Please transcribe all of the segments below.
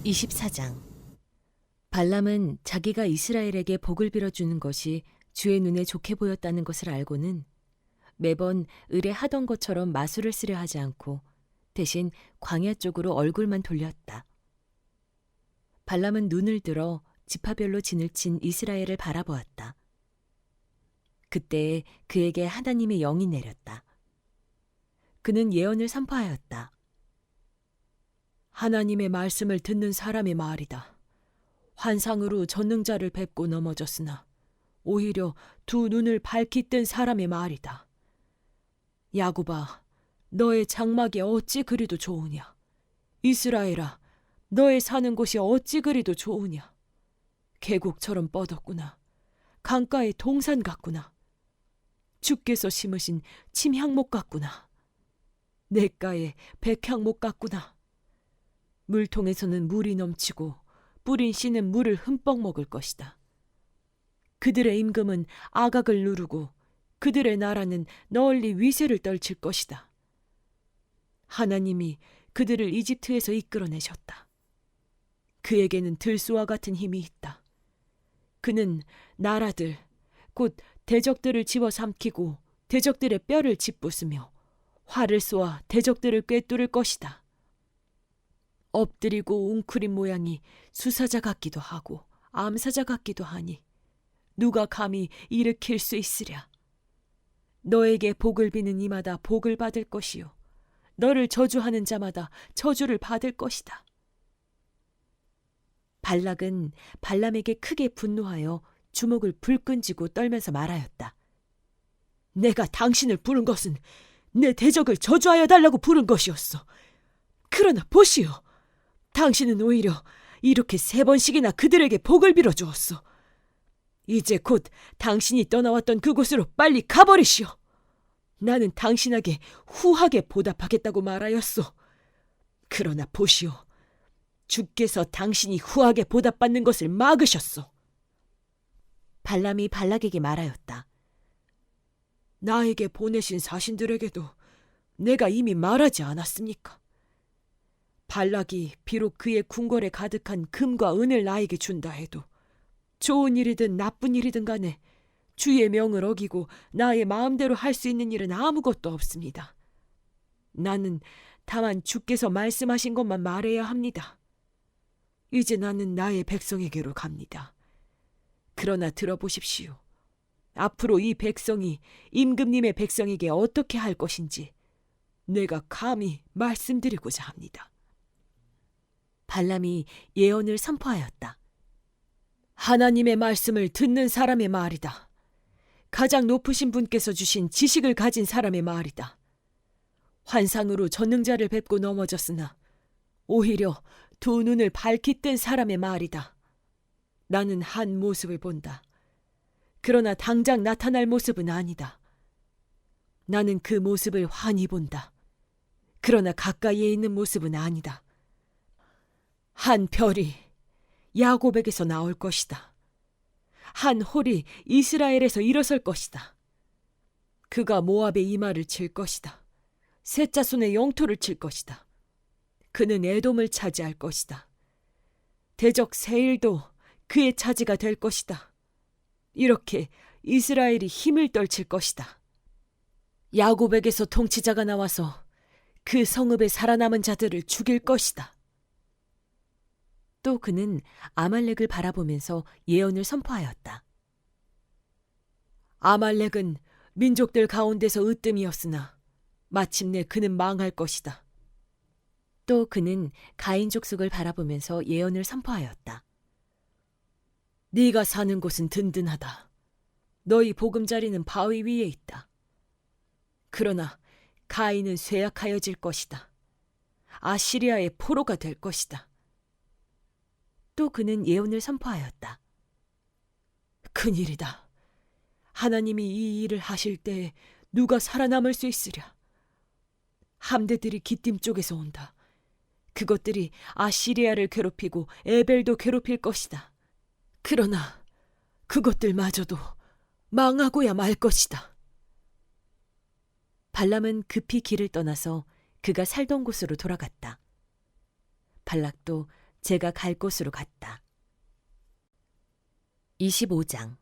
24장. 발람은 자기가 이스라엘에게 복을 빌어주는 것이 주의 눈에 좋게 보였다는 것을 알고는 매번 을에 하던 것처럼 마술을 쓰려 하지 않고 대신 광야 쪽으로 얼굴만 돌렸다. 발람은 눈을 들어 지파별로 진을 친 이스라엘을 바라보았다. 그때 그에게 하나님의 영이 내렸다. 그는 예언을 선포하였다. 하나님의 말씀을 듣는 사람의 말이다. 환상으로 전능자를 뵙고 넘어졌으나 오히려 두 눈을 밝히 뜬 사람의 말이다. 야곱아, 너의 장막이 어찌 그리도 좋으냐. 이스라엘아, 너의 사는 곳이 어찌 그리도 좋으냐. 계곡처럼 뻗었구나. 강가의 동산 같구나. 주께서 심으신 침향목 같구나. 냇가의 백향목 같구나. 물통에서는 물이 넘치고 뿌린 씨는 물을 흠뻑 먹을 것이다. 그들의 임금은 아각을 누르고 그들의 나라는 널리 위세를 떨칠 것이다. 하나님이 그들을 이집트에서 이끌어내셨다. 그에게는 들소와 같은 힘이 있다. 그는 나라들, 곧 대적들을 집어삼키고 대적들의 뼈를 짓부수며 활을 쏘아 대적들을 꿰뚫을 것이다. 엎드리고 웅크린 모양이 수사자 같기도 하고 암사자 같기도 하니 누가 감히 일으킬 수 있으랴. 너에게 복을 비는 이마다 복을 받을 것이요 너를 저주하는 자마다 저주를 받을 것이다. 발락은 발람에게 크게 분노하여 주먹을 불끈 쥐고 떨면서 말하였다. 내가 당신을 부른 것은 내 대적을 저주하여 달라고 부른 것이었어. 그러나 보시오. 당신은 오히려 이렇게 3번씩이나 그들에게 복을 빌어주었어. 이제 곧 당신이 떠나왔던 그곳으로 빨리 가버리시오. 나는 당신에게 후하게 보답하겠다고 말하였소. 그러나 보시오. 주께서 당신이 후하게 보답받는 것을 막으셨소. 발람이 발락에게 말하였다. 나에게 보내신 사신들에게도 내가 이미 말하지 않았습니까? 발락이 비록 그의 궁궐에 가득한 금과 은을 나에게 준다 해도 좋은 일이든 나쁜 일이든 간에 주의 명을 어기고 나의 마음대로 할 수 있는 일은 아무것도 없습니다. 나는 다만 주께서 말씀하신 것만 말해야 합니다. 이제 나는 나의 백성에게로 갑니다. 그러나 들어보십시오. 앞으로 이 백성이 임금님의 백성에게 어떻게 할 것인지 내가 감히 말씀드리고자 합니다. 발람이 예언을 선포하였다. 하나님의 말씀을 듣는 사람의 말이다. 가장 높으신 분께서 주신 지식을 가진 사람의 말이다. 환상으로 전능자를 뵙고 넘어졌으나 오히려 두 눈을 밝히 뜬 사람의 말이다. 나는 한 모습을 본다. 그러나 당장 나타날 모습은 아니다. 나는 그 모습을 환히 본다. 그러나 가까이에 있는 모습은 아니다. 한 별이 야곱에게서 나올 것이다. 한 홀이 이스라엘에서 일어설 것이다. 그가 모압의 이마를 칠 것이다. 셋 자손의 영토를 칠 것이다. 그는 에돔을 차지할 것이다. 대적 세일도 그의 차지가 될 것이다. 이렇게 이스라엘이 힘을 떨칠 것이다. 야곱에게서 통치자가 나와서 그 성읍에 살아남은 자들을 죽일 것이다. 또 그는 아말렉을 바라보면서 예언을 선포하였다. 아말렉은 민족들 가운데서 으뜸이었으나 마침내 그는 망할 것이다. 또 그는 가인 족속을 바라보면서 예언을 선포하였다. 네가 사는 곳은 든든하다. 너희 보금자리는 바위 위에 있다. 그러나 가인은 쇠약하여질 것이다. 아시리아의 포로가 될 것이다. 또 그는 예언을 선포하였다. 큰일이다. 하나님이 이 일을 하실 때에 누가 살아남을 수 있으랴. 함대들이 기띔 쪽에서 온다. 그것들이 아시리아를 괴롭히고 에벨도 괴롭힐 것이다. 그러나 그것들마저도 망하고야 말 것이다. 발람은 급히 길을 떠나서 그가 살던 곳으로 돌아갔다. 발락도 제가 갈 곳으로 갔다. 25장.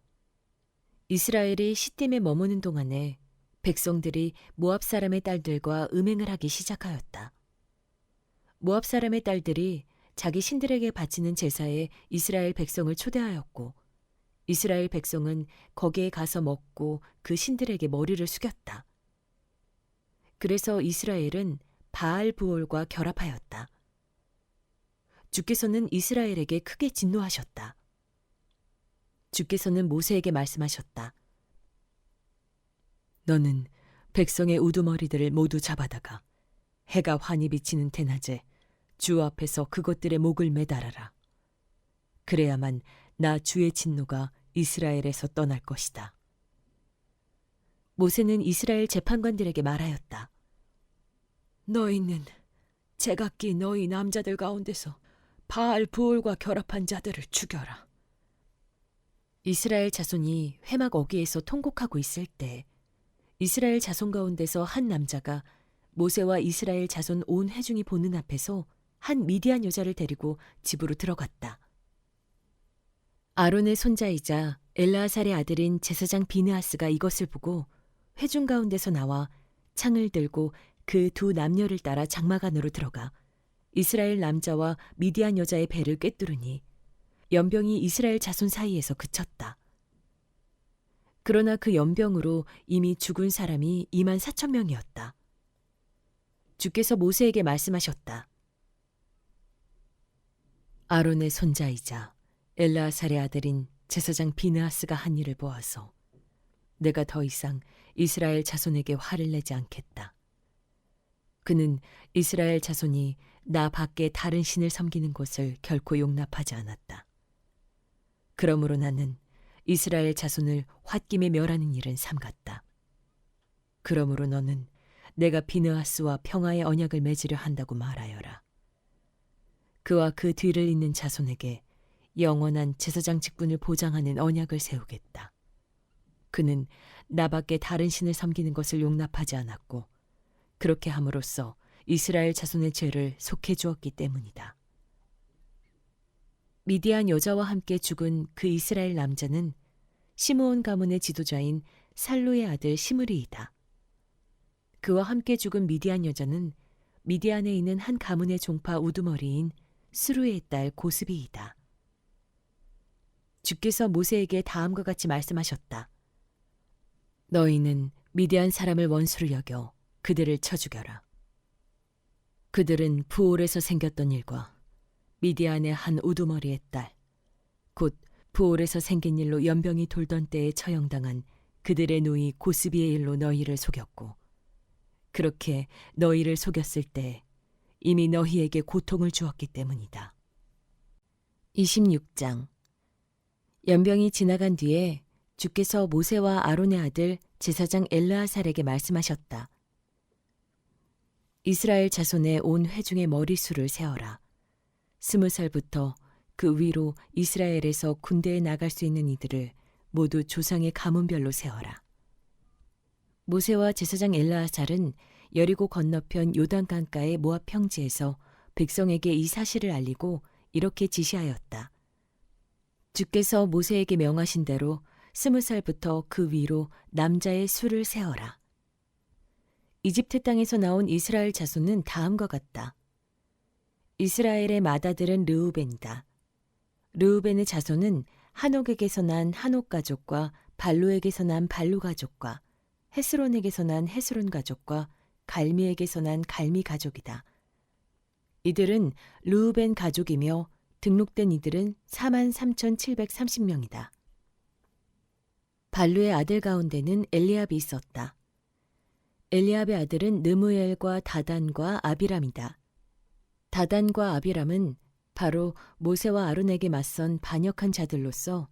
이스라엘이 시딤에 머무는 동안에 백성들이 모압 사람의 딸들과 음행을 하기 시작하였다. 모압 사람의 딸들이 자기 신들에게 바치는 제사에 이스라엘 백성을 초대하였고 이스라엘 백성은 거기에 가서 먹고 그 신들에게 머리를 숙였다. 그래서 이스라엘은 바알 부올과 결합하였다. 주께서는 이스라엘에게 크게 진노하셨다. 주께서는 모세에게 말씀하셨다. 너는 백성의 우두머리들을 모두 잡아다가 해가 환히 비치는 대낮에 주 앞에서 그것들의 목을 매달아라. 그래야만 나 주의 진노가 이스라엘에서 떠날 것이다. 모세는 이스라엘 재판관들에게 말하였다. 너희는 제각기 너희 남자들 가운데서 바알 부올과 결합한 자들을 죽여라. 이스라엘 자손이 회막 어귀에서 통곡하고 있을 때 이스라엘 자손 가운데서 한 남자가 모세와 이스라엘 자손 온 회중이 보는 앞에서 한 미디안 여자를 데리고 집으로 들어갔다. 아론의 손자이자 엘르아살의 아들인 제사장 비느하스가 이것을 보고 회중 가운데서 나와 창을 들고 그 두 남녀를 따라 장막 안으로 들어가 이스라엘 남자와 미디안 여자의 배를 꿰뚫으니 연병이 이스라엘 자손 사이에서 그쳤다. 그러나 그 연병으로 이미 죽은 사람이 24,000명이었다. 주께서 모세에게 말씀하셨다. 아론의 손자이자 엘르아살의 아들인 제사장 비느하스가 한 일을 보아서 내가 더 이상 이스라엘 자손에게 화를 내지 않겠다. 그는 이스라엘 자손이 나 밖에 다른 신을 섬기는 것을 결코 용납하지 않았다. 그러므로 나는 이스라엘 자손을 홧김에 멸하는 일은 삼갔다. 그러므로 너는 내가 비느하스와 평화의 언약을 맺으려 한다고 말하여라. 그와 그 뒤를 잇는 자손에게 영원한 제사장 직분을 보장하는 언약을 세우겠다. 그는 나밖에 다른 신을 섬기는 것을 용납하지 않았고 그렇게 함으로써 이스라엘 자손의 죄를 속해 주었기 때문이다. 미디안 여자와 함께 죽은 그 이스라엘 남자는 시므온 가문의 지도자인 살루의 아들 시므리이다. 그와 함께 죽은 미디안 여자는 미디안에 있는 한 가문의 종파 우두머리인 스루의 딸 고스비이다. 주께서 모세에게 다음과 같이 말씀하셨다. 너희는 미디안 사람을 원수를 여겨 그들을 쳐 죽여라. 그들은 부올에서 생겼던 일과 미디안의 한 우두머리의 딸, 곧 부올에서 생긴 일로 연병이 돌던 때에 처형당한 그들의 누이 고스비의 일로 너희를 속였고 그렇게 너희를 속였을 때 이미 너희에게 고통을 주었기 때문이다. 26장. 연병이 지나간 뒤에 주께서 모세와 아론의 아들 제사장 엘르아살에게 말씀하셨다. 이스라엘 자손의 온 회중의 머리수를 세어라. 20살부터 그 위로 이스라엘에서 군대에 나갈 수 있는 이들을 모두 조상의 가문별로 세어라. 모세와 제사장 엘르아살은 여리고 건너편 요단강가의 모압 평지에서 백성에게 이 사실을 알리고 이렇게 지시하였다. 주께서 모세에게 명하신 대로 20살부터 그 위로 남자의 수를 세어라. 이집트 땅에서 나온 이스라엘 자손은 다음과 같다. 이스라엘의 맏아들은 르우벤이다. 르우벤의 자손은 한옥에게서 난 한옥 가족과 발루에게서 난 발루 가족과 헤스론에게서 난 헤스론 가족과 갈미에게서 난 갈미 가족이다. 이들은 르우벤 가족이며 등록된 이들은 43,730명이다. 발루의 아들 가운데는 엘리압이 있었다. 엘리압의 아들은 느무엘과 다단과 아비람이다. 다단과 아비람은 바로 모세와 아론에게 맞선 반역한 자들로서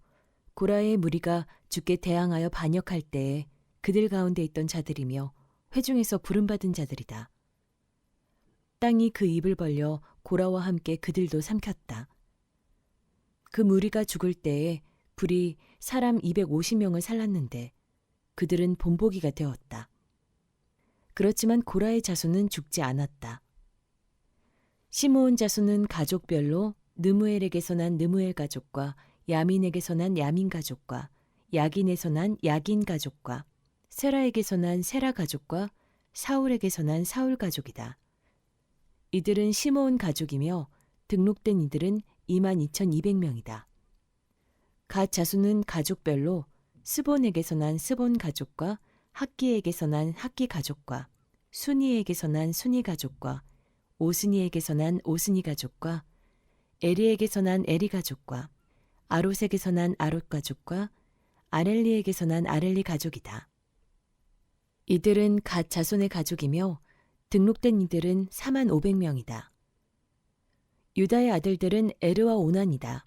고라의 무리가 주께 대항하여 반역할 때에 그들 가운데 있던 자들이며 회중에서 부름받은 자들이다. 땅이 그 입을 벌려 고라와 함께 그들도 삼켰다. 그 무리가 죽을 때에 불이 사람 250명을 살랐는데 그들은 본보기가 되었다. 그렇지만 고라의 자손은 죽지 않았다. 시므온 자손은 가족별로 느무엘에게서 난 느무엘 가족과 야민에게서 난 야민 가족과 야긴에서 난 야긴 가족과 세라에게서 난 세라 가족과 사울에게서 난 사울 가족이다. 이들은 시므온 가족이며 등록된 이들은 22,200명이다. 갓 자손은 가족별로 스본에게서 난 스본 가족과 학기에게서 난 학기 가족과 순이에게서 난 순이 가족과 오스니에게서 난 오스니 가족과 에리에게서 난 에리 가족과 아롯에게서 난 아롯 가족과 아렐리에게서 난 아렐리 가족이다. 이들은 갓 자손의 가족이며 등록된 이들은 45,000명이다. 유다의 아들들은 에르와 오난이다.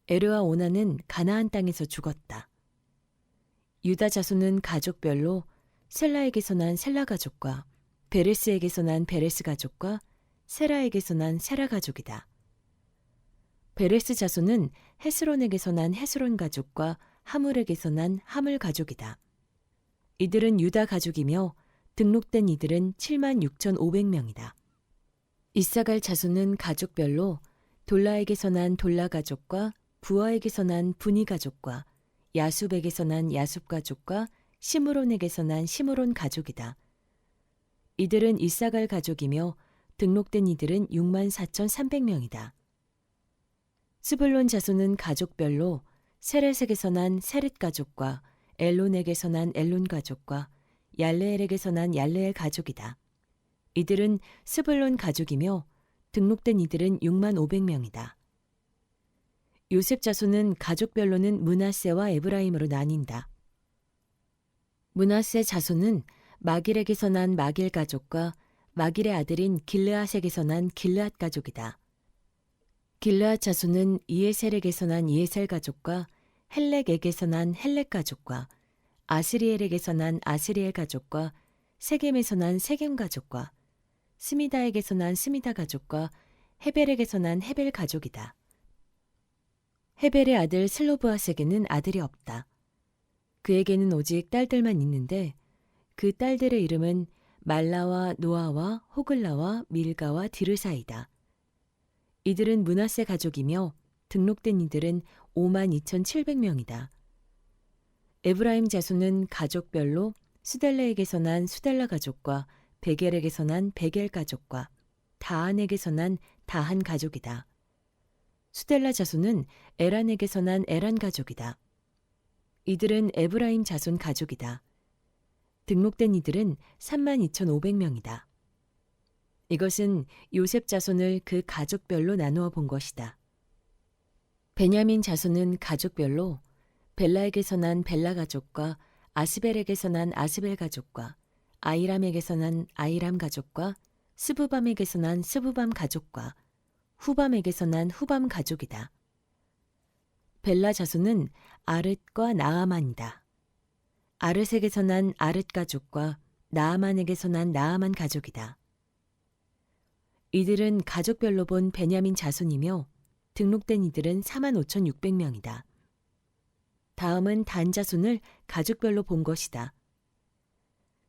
에르와 오난은 가나안 땅에서 죽었다. 유다 자손은 가족별로 셀라에게서 난 셀라 가족과 베레스에게서 난 베레스 가족과 세라에게서 난 세라 가족이다. 베레스 자손은 헤스론에게서 난 헤스론 가족과 하물에게서 난 하물 가족이다. 이들은 유다 가족이며 등록된 이들은 76,500명이다. 이사갈 자손은 가족별로 돌라에게서 난 돌라 가족과 부하에게서 난 분이 가족과 야숲에게서 난 야숲 가족과 시므론에게서 난 시므론 가족이다. 이들은 이사갈 가족이며 등록된 이들은 64,300명이다. 스불론 자손은 가족별로 세렛에게서 난 세렛 가족과 엘론에게서 난 엘론 가족과 얄레엘에게서 난 얄레엘 가족이다. 이들은 스불론 가족이며 등록된 이들은 65,000명이다. 요셉 자손은 가족별로는 므낫세와 에브라임으로 나뉜다. 므낫세 자손은 마길에게서 난 마길 가족과 마길의 아들인 길르앗에게서 난 길르앗 가족이다. 길르앗 자손은 이에셀에게서 난 이에셀 가족과 헬렉에게서 난 헬렉 가족과 아스리엘에게서 난 아스리엘 가족과 세겜에서 난 세겜 가족과 스미다에게서 난 스미다 가족과 헤벨에게서 난 헤벨 가족이다. 헤벨의 아들 슬로브앗에게는 아들이 없다. 그에게는 오직 딸들만 있는데 그 딸들의 이름은 말라와 노아와 호글라와 밀가와 디르사이다. 이들은 므낫세 가족이며 등록된 이들은 52,700명이다. 에브라임 자손은 가족별로 수델레에게서 난 수델라 가족과 베겔에게서 난 베겔 가족과 다한에게서 난 다한 가족이다. 수델라 자손은 에란에게서 난 에란 가족이다. 이들은 에브라임 자손 가족이다. 등록된 이들은 32,500명이다. 이것은 요셉 자손을 그 가족별로 나누어 본 것이다. 베냐민 자손은 가족별로 벨라에게서 난 벨라 가족과 아스벨에게서 난 아스벨 가족과 아이람에게서 난 아이람 가족과 스부밤에게서 난 스부밤 가족과 후밤에게서 난 후밤 가족이다. 벨라 자손은 아릇과 나아만이다. 아릇에게서 난 아릇 가족과 나아만에게서 난 나아만 가족이다. 이들은 가족별로 본 베냐민 자손이며 등록된 이들은 45,600명이다. 다음은 단 자손을 가족별로 본 것이다.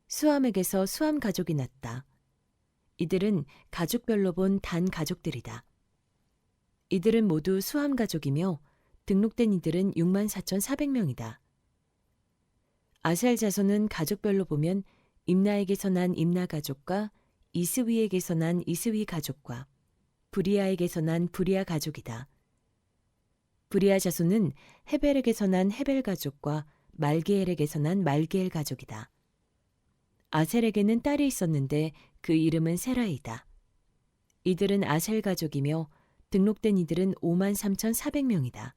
수함에게서 수함 가족이 났다. 이들은 가족별로 본 단 가족들이다. 이들은 모두 수함 가족이며 등록된 이들은 64,400명이다. 아셀 자손은 가족별로 보면 임나에게서 난 임나 가족과 이스위에게서 난 이스위 가족과 브리아에게서 난 브리아 가족이다. 브리아 자손은 헤벨에게서 난 헤벨 가족과 말게엘에게서 난 말게엘 가족이다. 아셀에게는 딸이 있었는데 그 이름은 세라이다. 이들은 아셀 가족이며 등록된 이들은 53,400명이다.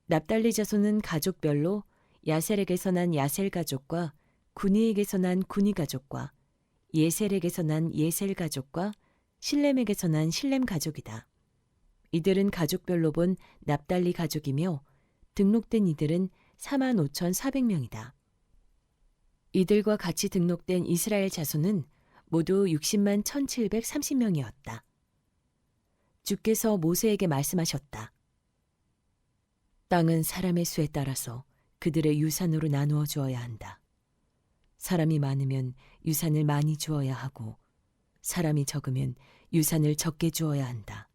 납달리 자손은 가족별로 야셀에게서 난 야셀 가족과 구니에게서 난 구니 가족과 예셀에게서 난 예셀 가족과 실렘에게서 난 실렘 가족이다. 이들은 가족별로 본 납달리 가족이며 등록된 이들은 45,400명이다. 이들과 같이 등록된 이스라엘 자손은 모두 60만 1,730명이었다. 주께서 모세에게 말씀하셨다. 땅은 사람의 수에 따라서 그들의 유산으로 나누어 주어야 한다. 사람이 많으면 유산을 많이 주어야 하고 사람이 적으면 유산을 적게 주어야 한다.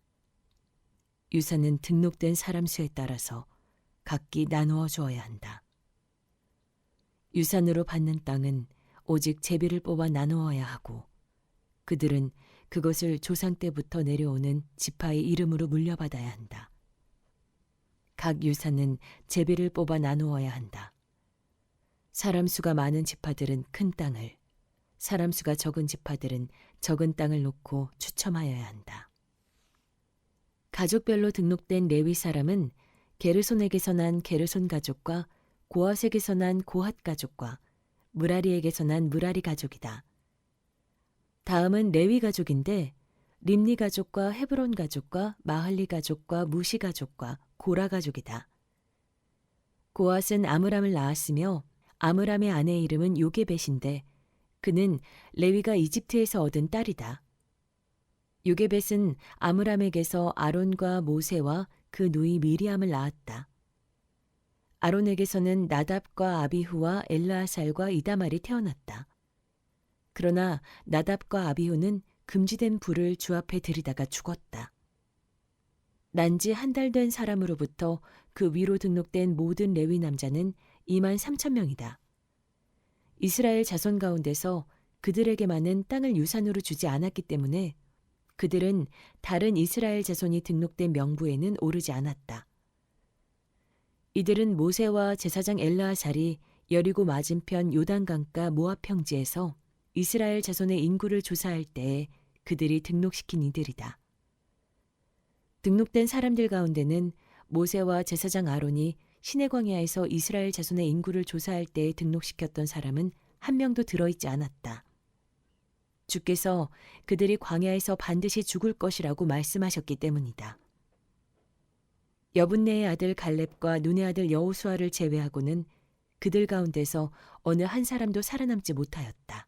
유산은 등록된 사람 수에 따라서 각기 나누어 주어야 한다. 유산으로 받는 땅은 오직 제비를 뽑아 나누어야 하고 그들은 그것을 조상 때부터 내려오는 지파의 이름으로 물려받아야 한다. 각 유산은 제비를 뽑아 나누어야 한다. 사람 수가 많은 지파들은 큰 땅을, 사람 수가 적은 지파들은 적은 땅을 놓고 추첨하여야 한다. 가족별로 등록된 레위 사람은 게르손에게서 난 게르손 가족과 고핫에게서 난 고핫 가족과 무라리에게서 난 무라리 가족이다. 다음은 레위 가족인데 림니 가족과 헤브론 가족과 마할리 가족과 무시 가족과 고라 가족이다. 고핫은 아므람을 낳았으며 아므람의 아내의 이름은 요게벳인데 그는 레위가 이집트에서 얻은 딸이다. 요게벳은 아므람에게서 아론과 모세와 그 누이 미리암을 낳았다. 아론에게서는 나답과 아비후와 엘르아살과 이다말이 태어났다. 그러나 나답과 아비후는 금지된 불을 주 앞에 들이다가 죽었다. 난지 한 달 된 사람으로부터 그 위로 등록된 모든 레위 남자는 23,000명이다. 이스라엘 자손 가운데서 그들에게만은 땅을 유산으로 주지 않았기 때문에 그들은 다른 이스라엘 자손이 등록된 명부에는 오르지 않았다. 이들은 모세와 제사장 엘르아살이 여리고 맞은편 요단강가 모압 평지에서 이스라엘 자손의 인구를 조사할 때에 그들이 등록시킨 이들이다. 등록된 사람들 가운데는 모세와 제사장 아론이 시내 광야에서 이스라엘 자손의 인구를 조사할 때에 등록시켰던 사람은 한 명도 들어있지 않았다. 주께서 그들이 광야에서 반드시 죽을 것이라고 말씀하셨기 때문이다. 여분네의 아들 갈렙과 눈의 아들 여호수아를 제외하고는 그들 가운데서 어느 한 사람도 살아남지 못하였다.